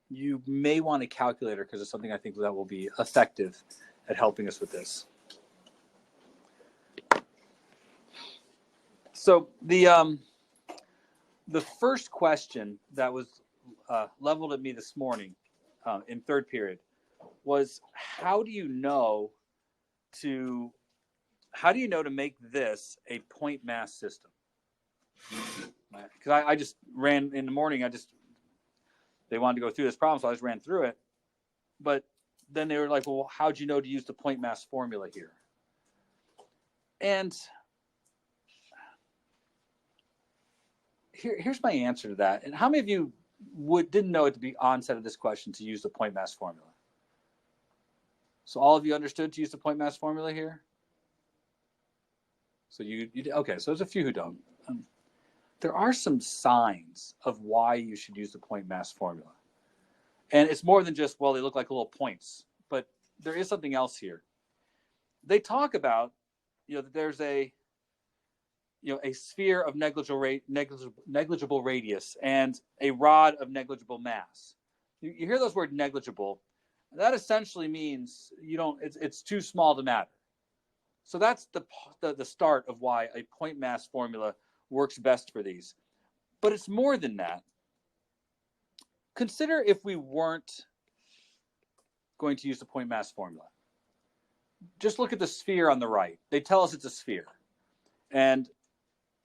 you may want a calculator because it's something I think that will be effective at helping us with this. So the first question that was leveled at me this morning in third period was, how do you know to make this a point mass system? Because I just ran in the morning. They wanted to go through this problem, so I just ran through it. But then they were like, well, how'd you know to use the point mass formula here? And here's my answer to that. And how many of you didn't know at the onset of this question to use the point mass formula? So all of you understood to use the point mass formula here? So you okay, so there's a few who don't. There are some signs of why you should use the point mass formula. And it's more than just, well, they look like little points, but there is something else here. They talk about, that there's a sphere of negligible radius and a rod of negligible mass. You hear those words negligible. That essentially means it's too small to matter. So that's the start of why a point mass formula works best for these. But it's more than that. Consider if we weren't going to use the point mass formula. Just look at the sphere on the right. They tell us it's a sphere. And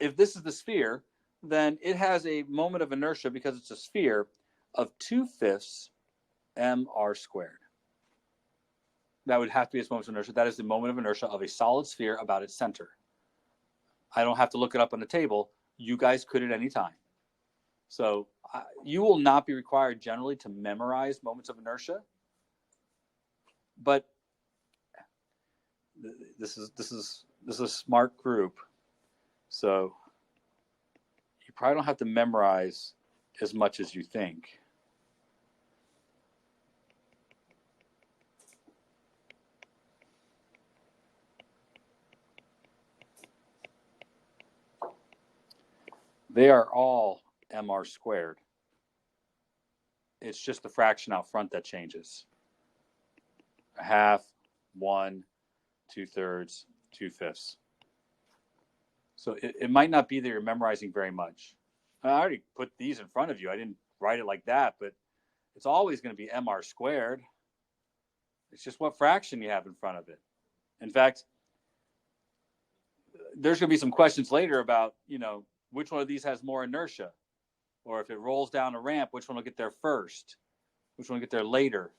if this is the sphere, then it has a moment of inertia, because it's a sphere, of 2/5 mr squared. That would have to be its moment of inertia. That is the moment of inertia of a solid sphere about its center. I don't have to look it up on the table. You guys could at any time. So you will not be required generally to memorize moments of inertia. But this is a smart group. So you probably don't have to memorize as much as you think. They are all mr squared. It's just the fraction out front that changes. 1/2, 1, 2/3, 2/5. So it might not be that you're memorizing very much. I already put these in front of you. I didn't write it like that, but it's always going to be mr squared. It's just what fraction you have in front of it. In fact, there's going to be some questions later about, which one of these has more inertia? Or if it rolls down a ramp, which one will get there first? Which one will get there later?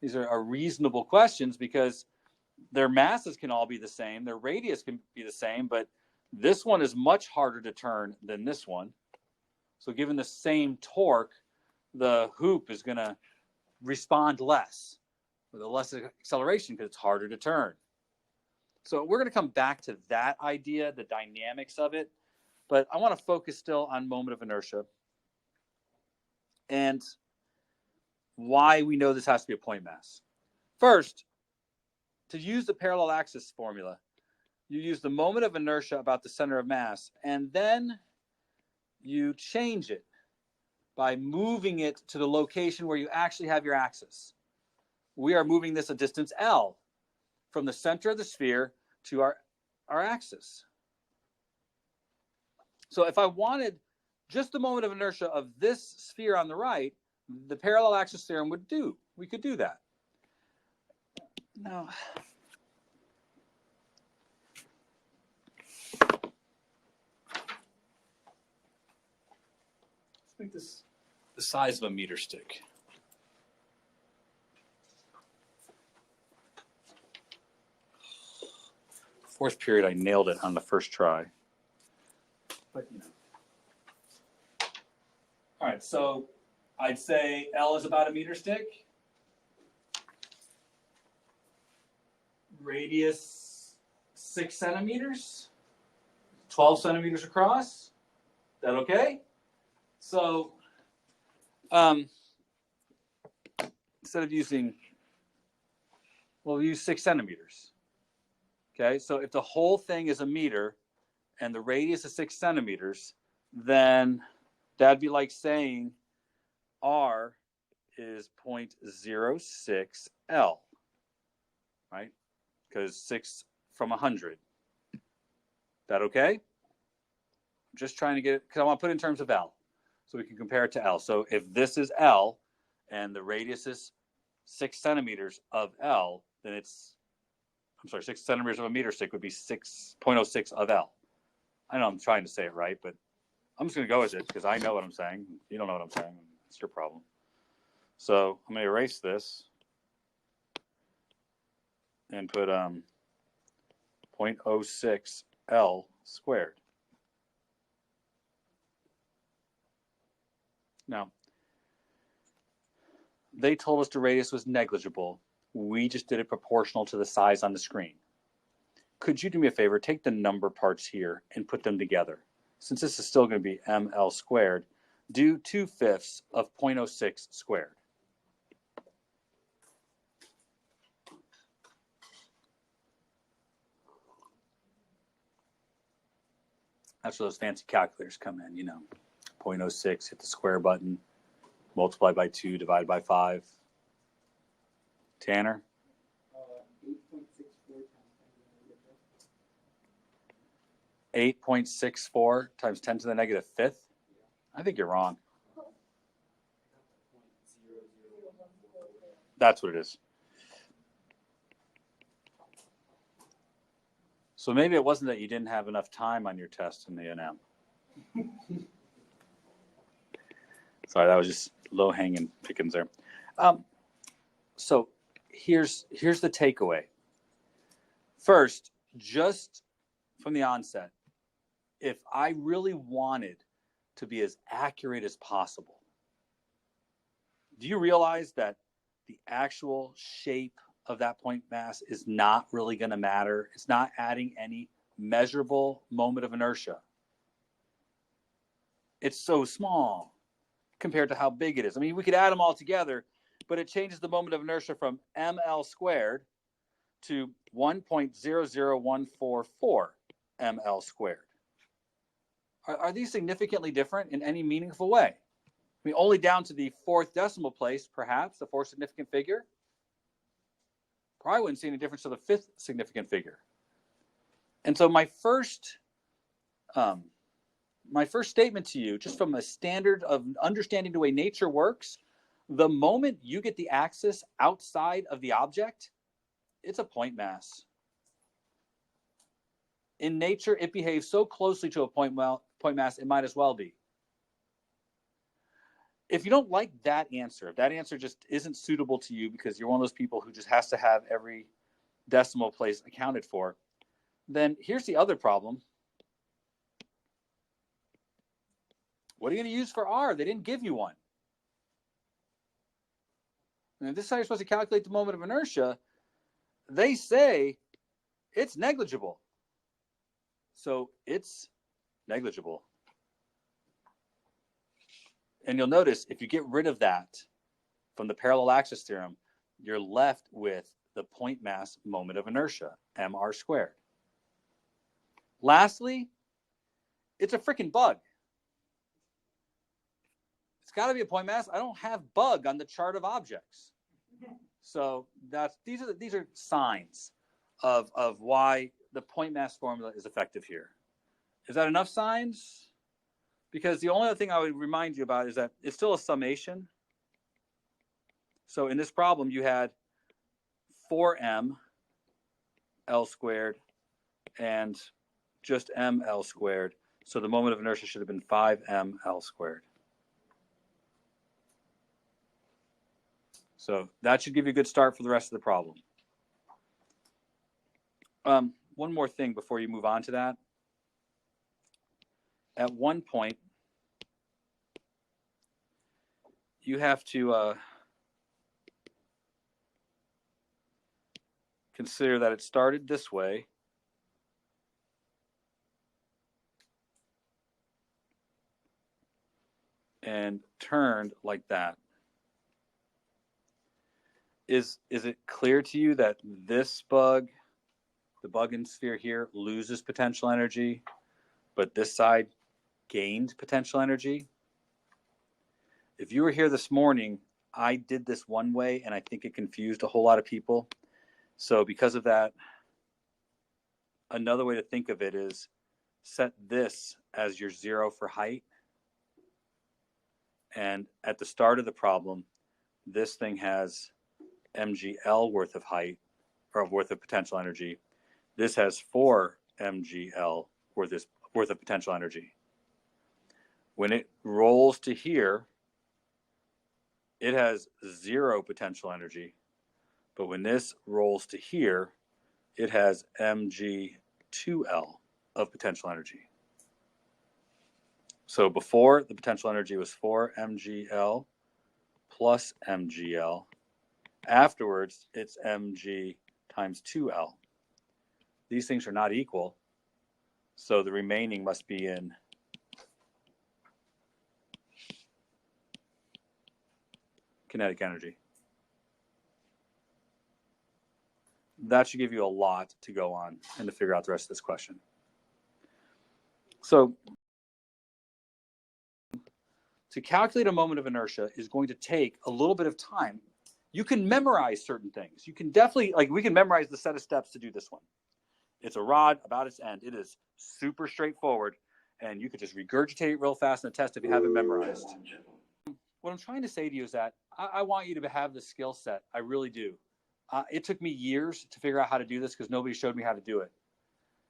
These are reasonable questions because their masses can all be the same. Their radius can be the same, but this one is much harder to turn than this one. So given the same torque, the hoop is going to respond less with a less acceleration because it's harder to turn. So we're going to come back to that idea, the dynamics of it. But I want to focus still on moment of inertia and why we know this has to be a point mass. First, to use the parallel axis formula, you use the moment of inertia about the center of mass, and then you change it by moving it to the location where you actually have your axis. We are moving this a distance L from the center of the sphere to our axis. So if I wanted just the moment of inertia of this sphere on the right, the parallel axis theorem would do. We could do that. Now, let's make this the size of a meter stick. Fourth period, I nailed it on the first try. But, All right, so I'd say L is about a meter stick. Radius 6 centimeters, 12 centimeters across. Is that okay? So instead of using, we'll use 6 centimeters. Okay, so if the whole thing is a meter and the radius is 6 centimeters, then that'd be like saying R is 0.06 L, right? Because 6 from 100. That okay? I'm just trying to get it, because I want to put it in terms of L, so we can compare it to L. So if this is L, and the radius is 6 centimeters of L, then it's, 6 centimeters of a meter stick would be 6.06 of L. I know I'm trying to say it right, but I'm just going to go with it because I know what I'm saying. You don't know what I'm saying. It's your problem. So I'm going to erase this and put 0.06 L squared. Now, they told us the radius was negligible. We just did it proportional to the size on the screen. Could you do me a favor? Take the number parts here and put them together. Since this is still going to be ml squared, do 2/5 of 0.06 squared. That's where those fancy calculators come in, 0.06, hit the square button, multiply by 2, divide by 5. Tanner? 8.64 times 10 to the negative fifth? I think you're wrong. That's what it is. So maybe it wasn't that you didn't have enough time on your test in the NM. Sorry, that was just low-hanging pickings there. So here's the takeaway. First, just from the onset, if I really wanted to be as accurate as possible, do you realize that the actual shape of that point mass is not really going to matter? It's not adding any measurable moment of inertia. It's so small compared to how big it is. I mean, we could add them all together, but it changes the moment of inertia from ml squared to 1.00144 ml squared. Are these significantly different in any meaningful way? I mean, only down to the fourth decimal place, perhaps, the fourth significant figure. Probably wouldn't see any difference to the fifth significant figure. And so my first statement to you, just from a standard of understanding the way nature works, the moment you get the axis outside of the object, it's a point mass. In nature, it behaves so closely to a point mass, it might as well be. If you don't like that answer, if that answer just isn't suitable to you because you're one of those people who just has to have every decimal place accounted for, then here's the other problem. What are you going to use for R? They didn't give you one. And if this is how you're supposed to calculate the moment of inertia, they say it's negligible. So it's negligible. And you'll notice if you get rid of that from the parallel axis theorem, you're left with the point mass moment of inertia, mr squared. Lastly, it's a freaking bug. It's got to be a point mass. I don't have bug on the chart of objects. So these are signs of why the point mass formula is effective here. Is that enough signs? Because the only other thing I would remind you about is that it's still a summation. So in this problem, you had 4m L squared and just ml squared. So the moment of inertia should have been 5m L squared. So that should give you a good start for the rest of the problem. One more thing before you move on to that. At one point, you have to consider that it started this way and turned like that. Is it clear to you that this bug, the bug in sphere here, loses potential energy, but this side gained potential energy? If you were here this morning, I did this one way, and I think it confused a whole lot of people. So because of that, another way to think of it is set this as your 0 for height. And at the start of the problem, this thing has mgl worth of height, or worth of potential energy. This has 4 mgl worth of potential energy. When it rolls to here, it has 0 potential energy. But when this rolls to here, it has mg2l of potential energy. So before, the potential energy was 4 mgl plus mgl. Afterwards, it's mg times 2l. These things are not equal, so the remaining must be in kinetic energy. That should give you a lot to go on and to figure out the rest of this question. So to calculate a moment of inertia is going to take a little bit of time. You can memorize certain things. You can definitely, like, we can memorize the set of steps to do this one. It's a rod about its end. It is super straightforward, and you could just regurgitate it real fast in a test if you haven't memorized. What I'm trying to say to you is that I want you to have the skill set. I really do. It took me years to figure out how to do this because nobody showed me how to do it.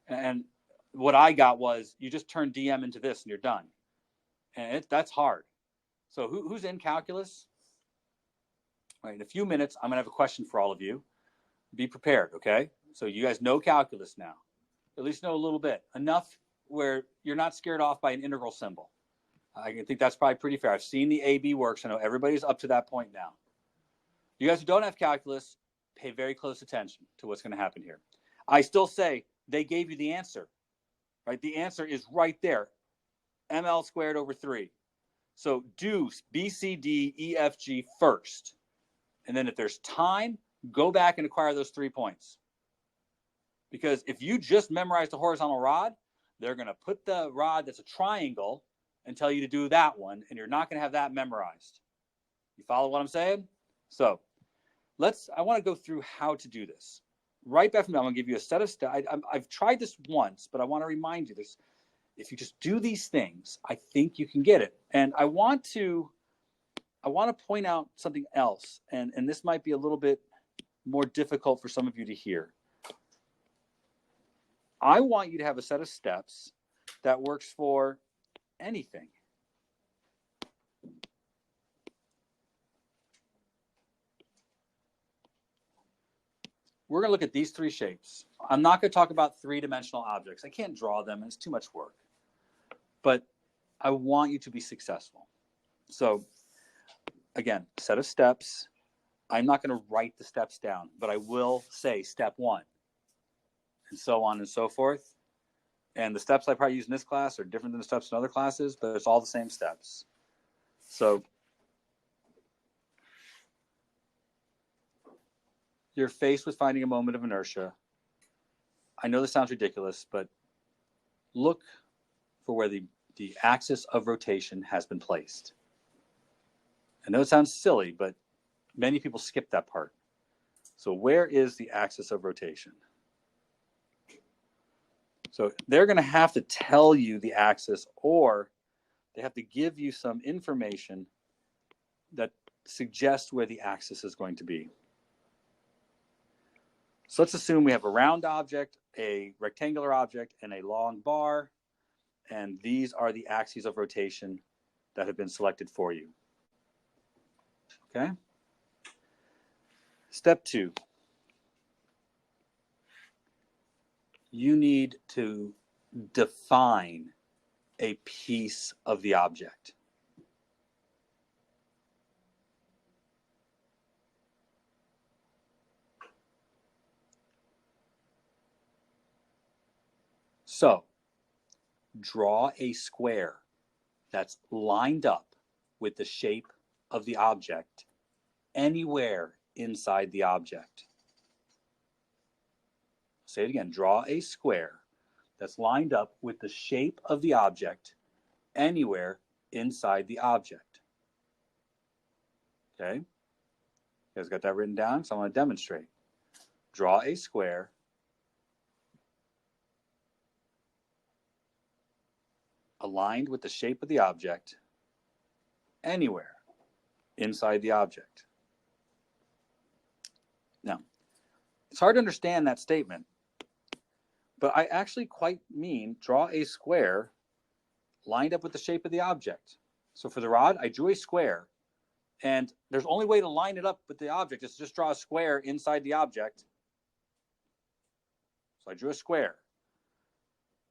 And what I got was you just turn DM into this and you're done. And that's hard. So who's in calculus? All right, in a few minutes, I'm going to have a question for all of you. Be prepared, okay? So you guys know calculus now. At least know a little bit. Enough where you're not scared off by an integral symbol. I think that's probably pretty fair. I've seen the AB works. I know everybody's up to that point now. You guys who don't have calculus, pay very close attention to what's going to happen here. I still say they gave you the answer, right? The answer is right there, ml squared over 3. So do B, C, D, E, F, G first. And then if there's time, go back and acquire those 3 points. Because if you just memorize the horizontal rod, they're going to put the rod that's a triangle and tell you to do that one, and you're not going to have that memorized. You follow what I'm saying? So I want to go through how to do this. Right back from me, I'm going to give you a set of steps. I've tried this once, but I want to remind you this. If you just do these things, I think you can get it. And I want to point out something else, and this might be a little bit more difficult for some of you to hear. I want you to have a set of steps that works for anything. We're going to look at these 3 shapes. I'm not going to talk about 3-dimensional objects. I can't draw them, and it's too much work. But I want you to be successful. So again, set of steps. I'm not going to write the steps down, but I will say step 1, and so on and so forth. And the steps I probably use in this class are different than the steps in other classes, but it's all the same steps. So you're faced with finding a moment of inertia. I know this sounds ridiculous, but look for where the axis of rotation has been placed. I know it sounds silly, but many people skip that part. So where is the axis of rotation? So they're going to have to tell you the axis, or they have to give you some information that suggests where the axis is going to be. So let's assume we have a round object, a rectangular object, and a long bar, and these are the axes of rotation that have been selected for you. Okay? Step 2. You need to define a piece of the object. So, draw a square that's lined up with the shape of the object anywhere inside the object. Say it again, draw a square that's lined up with the shape of the object anywhere inside the object. Okay? You guys got that written down? So I want to demonstrate. Draw a square aligned with the shape of the object anywhere inside the object. Now, it's hard to understand that statement, but I actually quite mean draw a square lined up with the shape of the object. So for the rod, I drew a square, and there's only way to line it up with the object is to just draw a square inside the object. So I drew a square.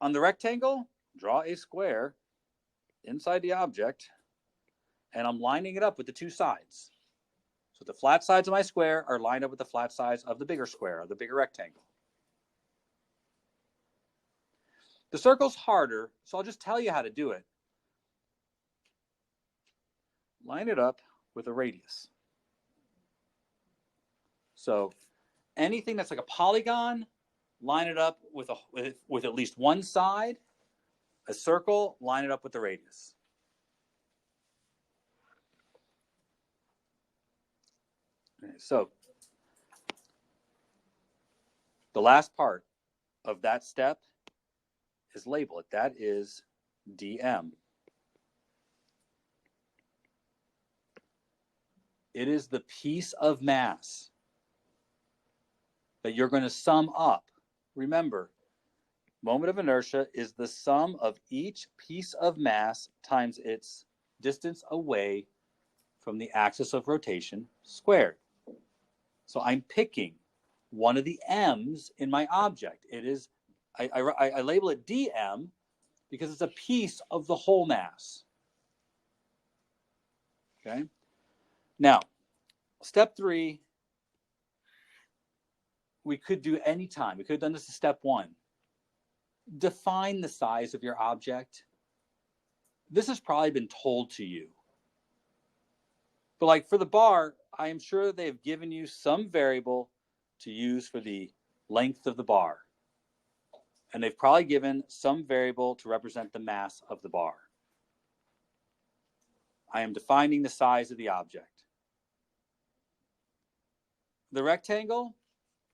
On the rectangle, draw a square inside the object, and I'm lining it up with the two sides. So the flat sides of my square are lined up with the flat sides of the bigger square, of the bigger rectangle. The circle's harder, so I'll just tell you how to do it. Line it up with a radius. So anything that's like a polygon, line it up with at least one side. A circle, line it up with the radius. Okay, so the last part of that step is label it. That is DM. It is the piece of mass that you're going to sum up. Remember, moment of inertia is the sum of each piece of mass times its distance away from the axis of rotation squared. So I'm picking one of the m's in my object. It is, I label it dm because it's a piece of the whole mass. Okay. Now, step 3, we could do any time. We could have done this as step 1. Define the size of your object. This has probably been told to you. But like for the bar, I am sure they have given you some variable to use for the length of the bar. And they've probably given some variable to represent the mass of the bar. I am defining the size of the object. The rectangle,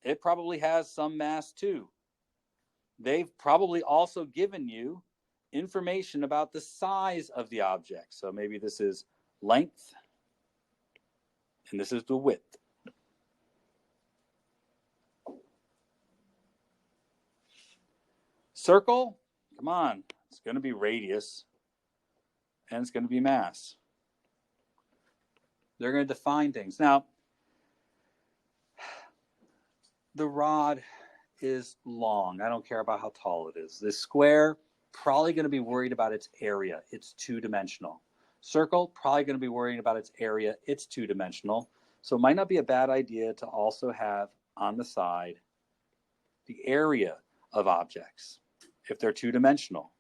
it probably has some mass too. They've probably also given you information about the size of the object. So maybe this is length, and this is the width. Circle, come on, it's going to be radius, and it's going to be mass. They're going to define things. Now, the rod is long. I don't care about how tall it is. This square, probably going to be worried about its area. It's two-dimensional. Circle, probably going to be worrying about its area. It's two-dimensional. So it might not be a bad idea to also have on the side the area of objects if they're two-dimensional.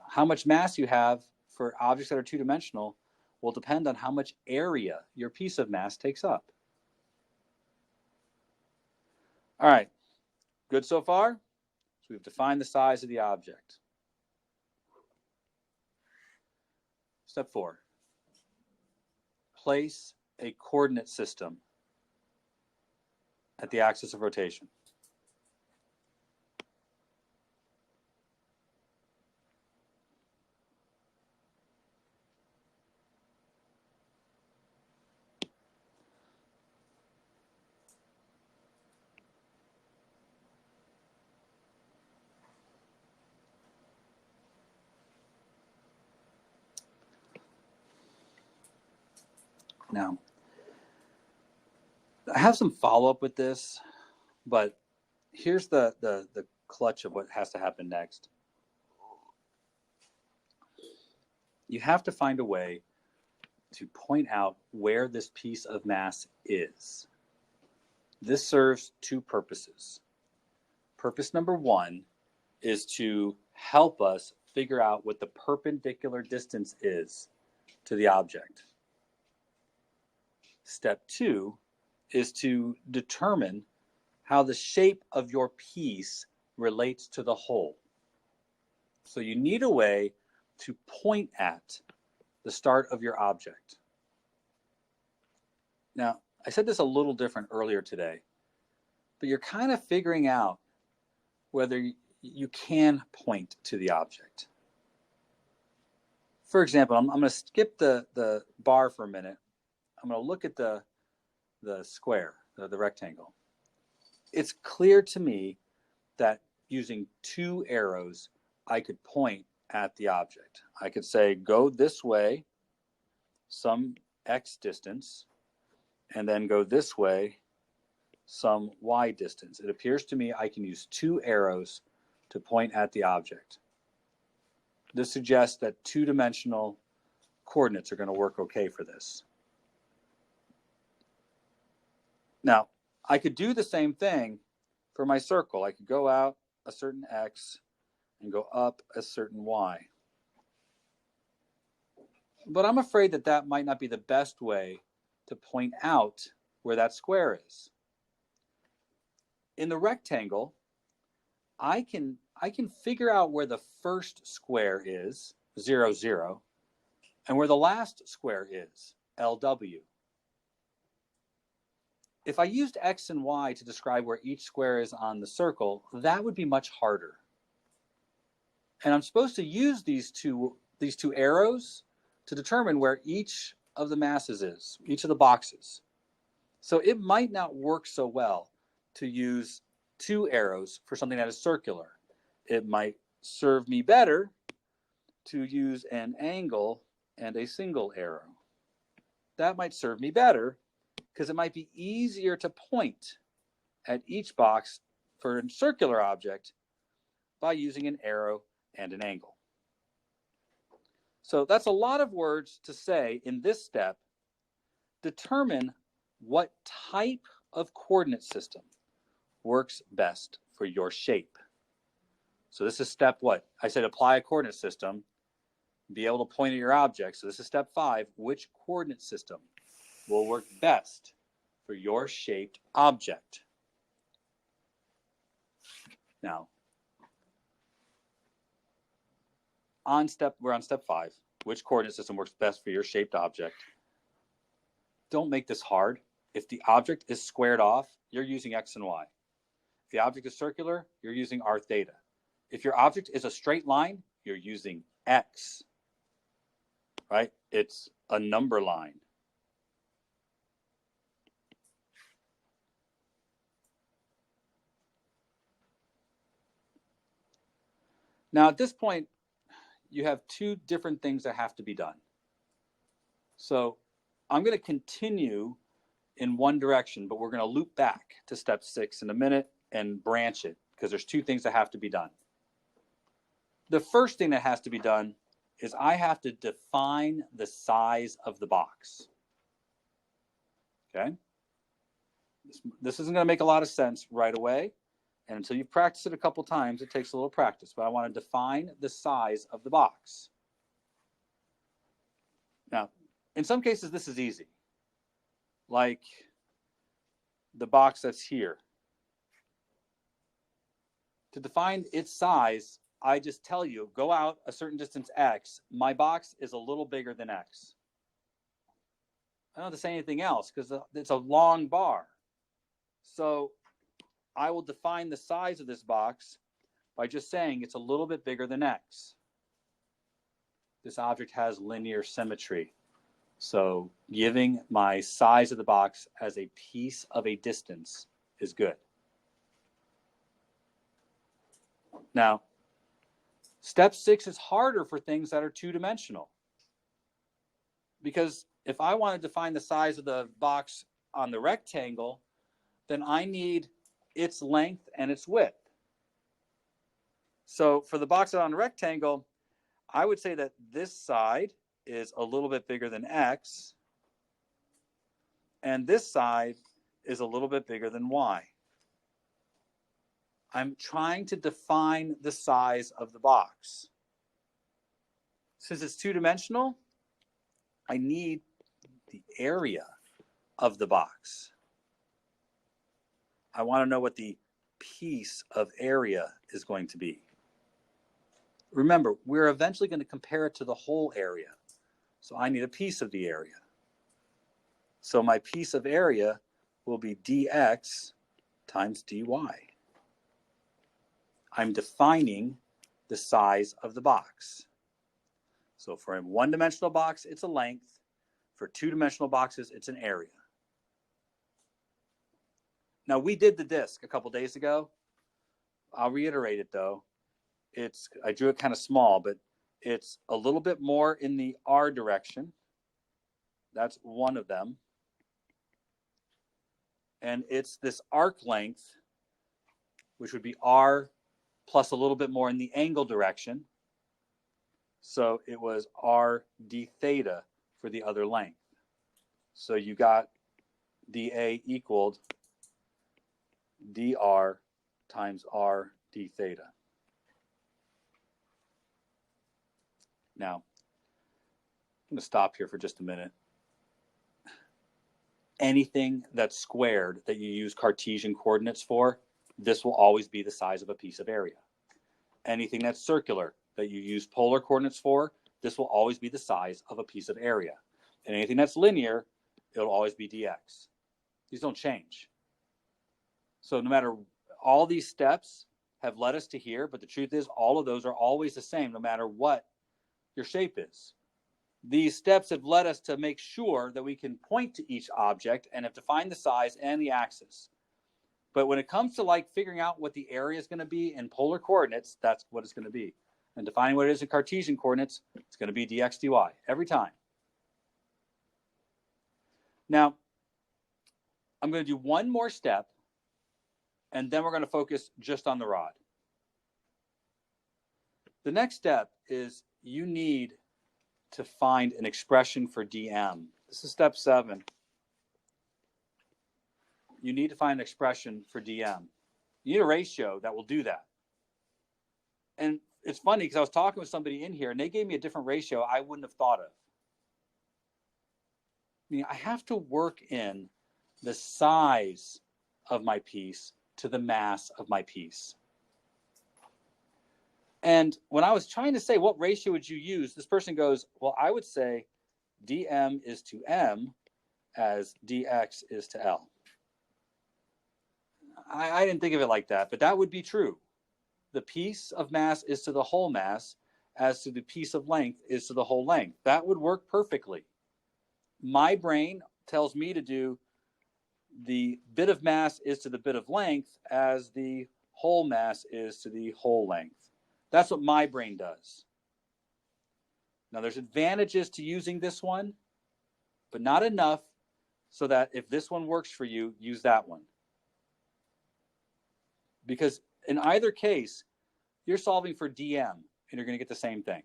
How much mass you have for objects that are two-dimensional will depend on how much area your piece of mass takes up. All right, good so far? So we've defined the size of the object. Step 4, place a coordinate system at the axis of rotation. Now, I have some follow-up with this, but here's the clutch of what has to happen next. You have to find a way to point out where this piece of mass is. This serves 2 purposes. Purpose number 1 is to help us figure out what the perpendicular distance is to the object. Step 2 is to determine how the shape of your piece relates to the whole. So you need a way to point at the start of your object. Now, I said this a little different earlier today, but you're kind of figuring out whether you can point to the object. For example, I'm going to skip the bar for a minute. I'm going to look at the square, the rectangle. It's clear to me that using two arrows, I could point at the object. I could say, go this way, some x distance, and then go this way, some y distance. It appears to me I can use two arrows to point at the object. This suggests that two-dimensional coordinates are going to work okay for this. Now, I could do the same thing for my circle. I could go out a certain x and go up a certain y. But I'm afraid that that might not be the best way to point out where that square is. In the rectangle, I can figure out where the first square is, 0, 0, and where the last square is, LW. If I used x and y to describe where each square is on the circle, that would be much harder. And I'm supposed to use these two arrows to determine where each of the masses is, each of the boxes. So it might not work so well to use two arrows for something that is circular. It might serve me better to use an angle and a single arrow. That might serve me better because it might be easier to point at each box for a circular object by using an arrow and an angle. So that's a lot of words to say in this step. Determine what type of coordinate system works best for your shape. So this is step what? I said apply a coordinate system, be able to point at your object. So this is step 5. Which coordinate system will work best for your shaped object? Now, we're on step 5. Which coordinate system works best for your shaped object? Don't make this hard. If the object is squared off, you're using x and y. If the object is circular, you're using r theta. If your object is a straight line, you're using x, right? It's a number line. Now, at this point, you have two different things that have to be done. So I'm going to continue in one direction, but we're going to loop back to step 6 in a minute and branch it because there's two things that have to be done. The first thing that has to be done is I have to define the size of the box. Okay? This isn't going to make a lot of sense right away. And until you've practiced it a couple times, it takes a little practice. But I want to define the size of the box. Now, in some cases, this is easy. Like the box that's here. To define its size, I just tell you, go out a certain distance x. My box is a little bigger than x. I don't have to say anything else because it's a long bar. So I will define the size of this box by just saying it's a little bit bigger than x. This object has linear symmetry. So giving my size of the box as a piece of a distance is good. Now, step 6 is harder for things that are two-dimensional. Because if I want to define the size of the box on the rectangle, then I need its length and its width. So for the box on the rectangle, I would say that this side is a little bit bigger than x, and this side is a little bit bigger than y. I'm trying to define the size of the box. Since it's two-dimensional, I need the area of the box. I want to know what the piece of area is going to be. Remember, we're eventually going to compare it to the whole area. So I need a piece of the area. So my piece of area will be dx times dy. I'm defining the size of the box. So for a one-dimensional box, it's a length. For two-dimensional boxes, it's an area. Now, we did the disk a couple days ago. I'll reiterate it, though. I drew it kind of small, but it's a little bit more in the r direction. That's one of them. And it's this arc length, which would be r plus a little bit more in the angle direction. So it was r d theta for the other length. So you got dA equaled dr times r d theta. Now, I'm going to stop here for just a minute. Anything that's squared that you use Cartesian coordinates for, this will always be the size of a piece of area. Anything that's circular that you use polar coordinates for, this will always be the size of a piece of area. And anything that's linear, it'll always be dx. These don't change. So no matter, all these steps have led us to here, but the truth is all of those are always the same no matter what your shape is. These steps have led us to make sure that we can point to each object and have defined the size and the axis. But when it comes to like figuring out what the area is going to be in polar coordinates, that's what it's going to be. And defining what it is in Cartesian coordinates, it's going to be dx dy every time. Now, I'm going to do one more step, and then we're going to focus just on the rod. The next step is you need to find an expression for dm. This is step 7. You need to find an expression for dm. You need a ratio that will do that. And it's funny because I was talking with somebody in here and they gave me a different ratio I wouldn't have thought of. I mean, I have to work in the size of my piece to the mass of my piece. And when I was trying to say what ratio would you use, this person goes, well, I would say dm is to m as dx is to l. I didn't think of it like that, but that would be true. The piece of mass is to the whole mass as to the piece of length is to the whole length. That would work perfectly. My brain tells me to do the bit of mass is to the bit of length as the whole mass is to the whole length. That's what my brain does. Now, there's advantages to using this one, but not enough so that if this one works for you, use that one. Because in either case, you're solving for dm, and you're going to get the same thing.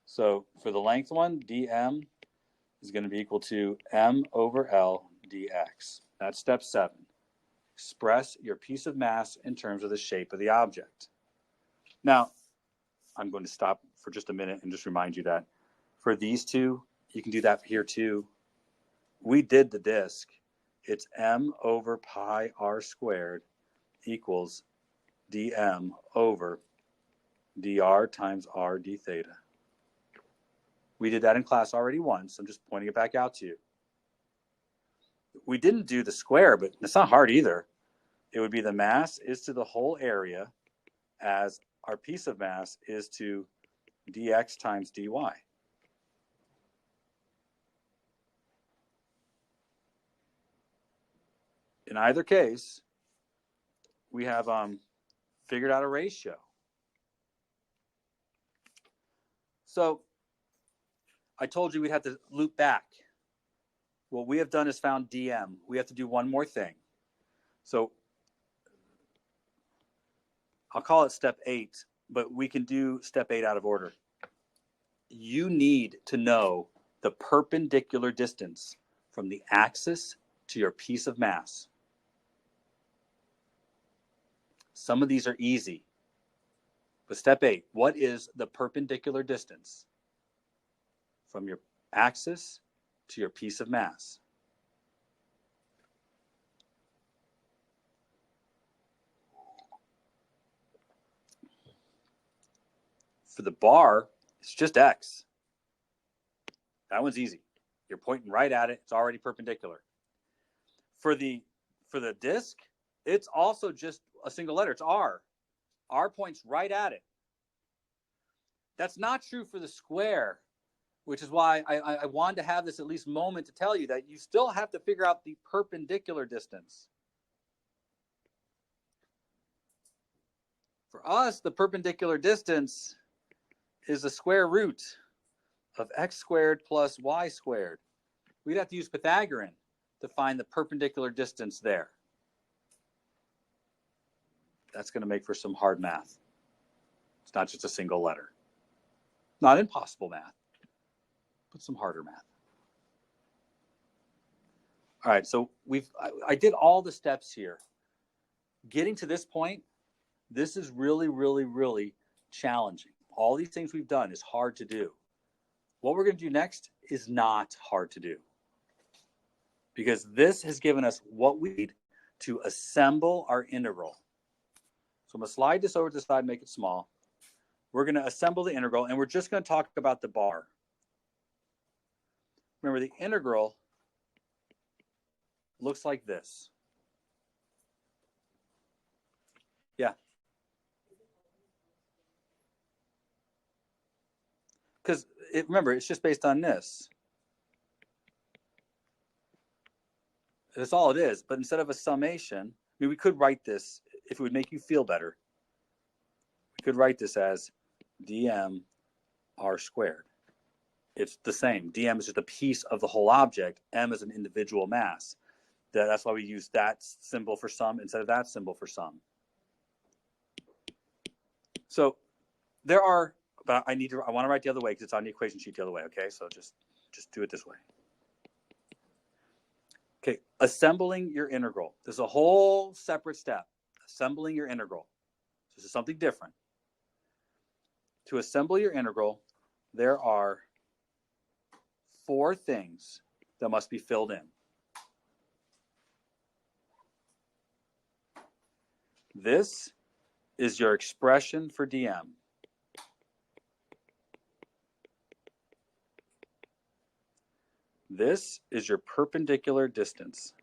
So for the length one, dm is going to be equal to m over l dx. That's step 7. Express your piece of mass in terms of the shape of the object. Now, I'm going to stop for just a minute and just remind you that for these two, you can do that here too. We did the disk. It's m over pi r squared equals dm over dr times r d theta. We did that in class already once. I'm just pointing it back out to you. We didn't do the square, but it's not hard either. It would be the mass is to the whole area as our piece of mass is to dx times dy. In either case, we have figured out a ratio. So I told you we'd have to loop back. What we have done is found dm. We have to do one more thing. So I'll call it step 8, but we can do step 8 out of order. You need to know the perpendicular distance from the axis to your piece of mass. Some of these are easy. But step 8, what is the perpendicular distance from your axis to your piece of mass? For the bar, it's just x. That one's easy. You're pointing right at it. It's already perpendicular. For the disk, it's also just a single letter. It's r. R points right at it. That's not true for the square, which is why I wanted to have this at least moment to tell you that you still have to figure out the perpendicular distance. For us, the perpendicular distance is the square root of x squared plus y squared. We'd have to use Pythagorean to find the perpendicular distance there. That's going to make for some hard math. It's not just a single letter. Not impossible math, but some harder math. All right, so I did all the steps here. Getting to this point, this is really, really, really challenging. All these things we've done is hard to do. What we're going to do next is not hard to do, because this has given us what we need to assemble our integral. So I'm going to slide this over to the side, make it small. We're going to assemble the integral, and we're just going to talk about the bar. Remember, the integral looks like this. Yeah. Because remember, it's just based on this. That's all it is. But instead of a summation, I mean, we could write this, if it would make you feel better, we could write this as dm r squared. It's the same. dm is just a piece of the whole object. M is an individual mass. That's why we use that symbol for sum instead of that symbol for sum. So there are, but I want to write the other way because it's on the equation sheet the other way. Okay, so just do it this way. Okay, assembling your integral. There's a whole separate step. Assembling your integral. This is something different. To assemble your integral, there are 4 things that must be filled in. This is your expression for dm. This is your perpendicular distance.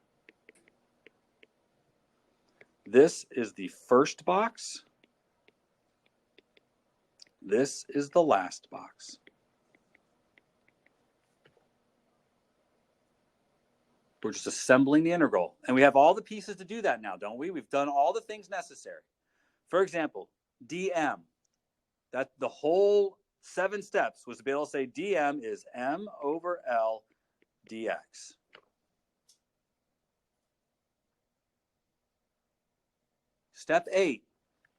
This is the first box. This is the last box. We're just assembling the integral. And we have all the pieces to do that now, don't we? We've done all the things necessary. For example, dm. That the whole 7 steps was to be able to say dm is m over l dx. Step 8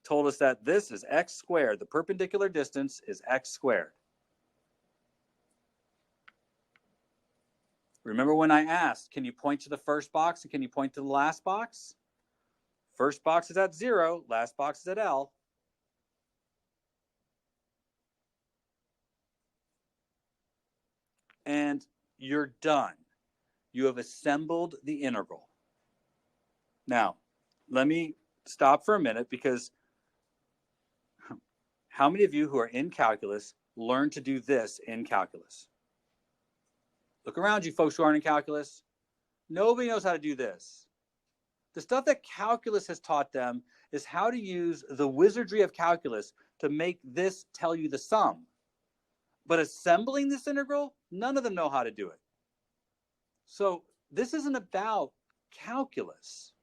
told us that this is x squared. The perpendicular distance is x squared. Remember when I asked, can you point to the first box and can you point to the last box? First box is at 0, last box is at L. And you're done. You have assembled the integral. Now, let me stop for a minute, because how many of you who are in calculus learn to do this in calculus? Look around you, folks who aren't in calculus. Nobody knows how to do this. The stuff that calculus has taught them is how to use the wizardry of calculus to make this tell you the sum. But assembling this integral, none of them know how to do it. So this isn't about calculus.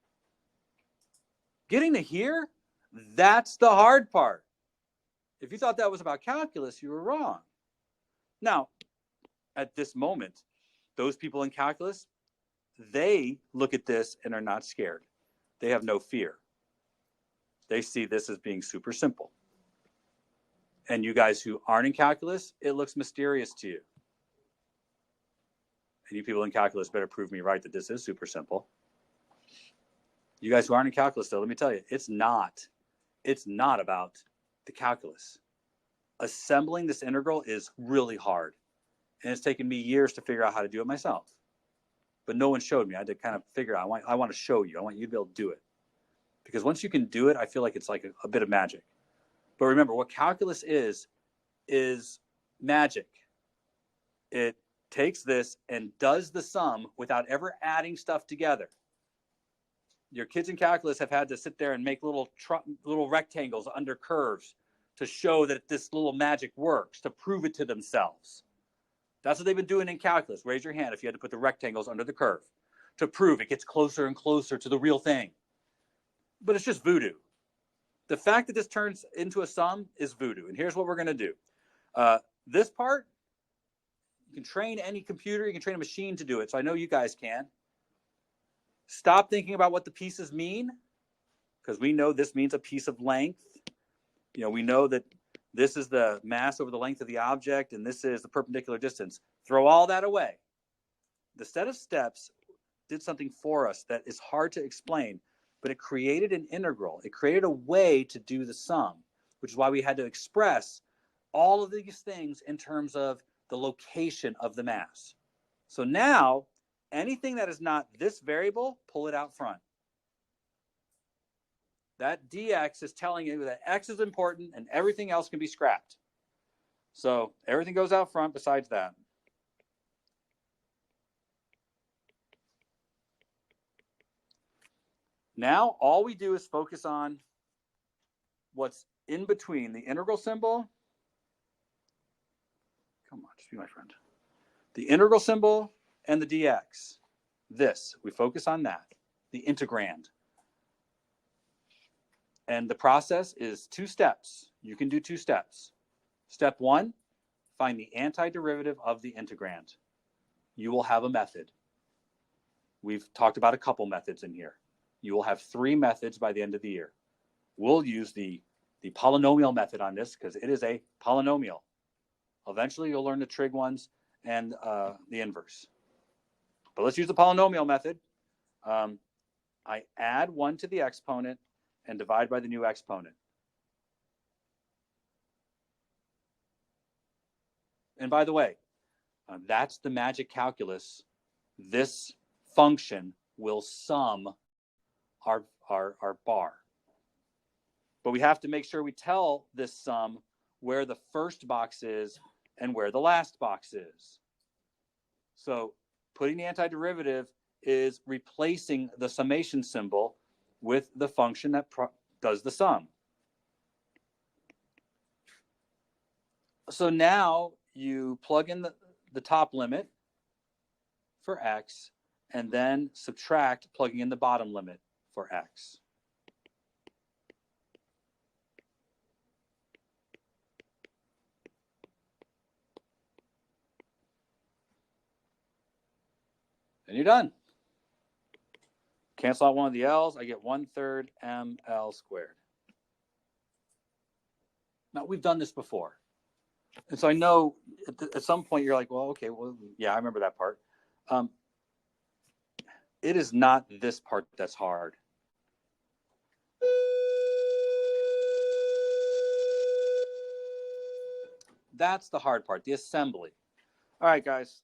Getting to here, that's the hard part. If you thought that was about calculus, you were wrong. Now, at this moment, those people in calculus, they look at this and are not scared. They have no fear. They see this as being super simple. And you guys who aren't in calculus, it looks mysterious to you. And you people in calculus better prove me right that this is super simple. You guys who aren't in calculus, though, let me tell you, it's not about the calculus. Assembling this integral is really hard. And it's taken me years to figure out how to do it myself. But no one showed me. I had to kind of figure out, I want to show you. I want you to be able to do it. Because once you can do it, I feel like it's like a bit of magic. But remember, what calculus is is magic. It takes this and does the sum without ever adding stuff together. Your kids in calculus have had to sit there and make little rectangles under curves to show that this little magic works, to prove it to themselves. That's what they've been doing in calculus. Raise your hand if you had to put the rectangles under the curve to prove it gets closer and closer to the real thing. But it's just voodoo. The fact that this turns into a sum is voodoo. And here's what we're going to do. This part, you can train any computer, you can train a machine to do it. So I know you guys can. Stop thinking about what the pieces mean, because we know this means a piece of length. You know, we know that this is the mass over the length of the object, and this is the perpendicular distance. Throw all that away. The set of steps did something for us that is hard to explain, but it created an integral. It created a way to do the sum, which is why we had to express all of these things in terms of the location of the mass. So now, anything that is not this variable, pull it out front. That dx is telling you that x is important and everything else can be scrapped. So everything goes out front besides that. Now all we do is focus on what's in between the integral symbol. Come on, just be my friend. The integral symbol and the dx. This, we focus on that, the integrand. And the process is 2 steps. You can do 2 steps. Step 1, find the antiderivative of the integrand. You will have a method. We've talked about a couple methods in here. You will have 3 methods by the end of the year. We'll use the polynomial method on this because it is a polynomial. Eventually, you'll learn the trig ones and the inverse. But let's use the polynomial method. I add 1 to the exponent and divide by the new exponent. And by the way, that's the magic calculus. This function will sum our bar. But we have to make sure we tell this sum where the first box is and where the last box is. So putting the antiderivative is replacing the summation symbol with the function that does the sum. So now you plug in the top limit for x and then subtract plugging in the bottom limit for x. And you're done. Cancel out one of the L's, I get 1/3 ml squared. Now, we've done this before. And so I know at some point you're like, well, okay, well, yeah, I remember that part. It is not this part that's hard. That's the hard part, the assembly. All right, guys.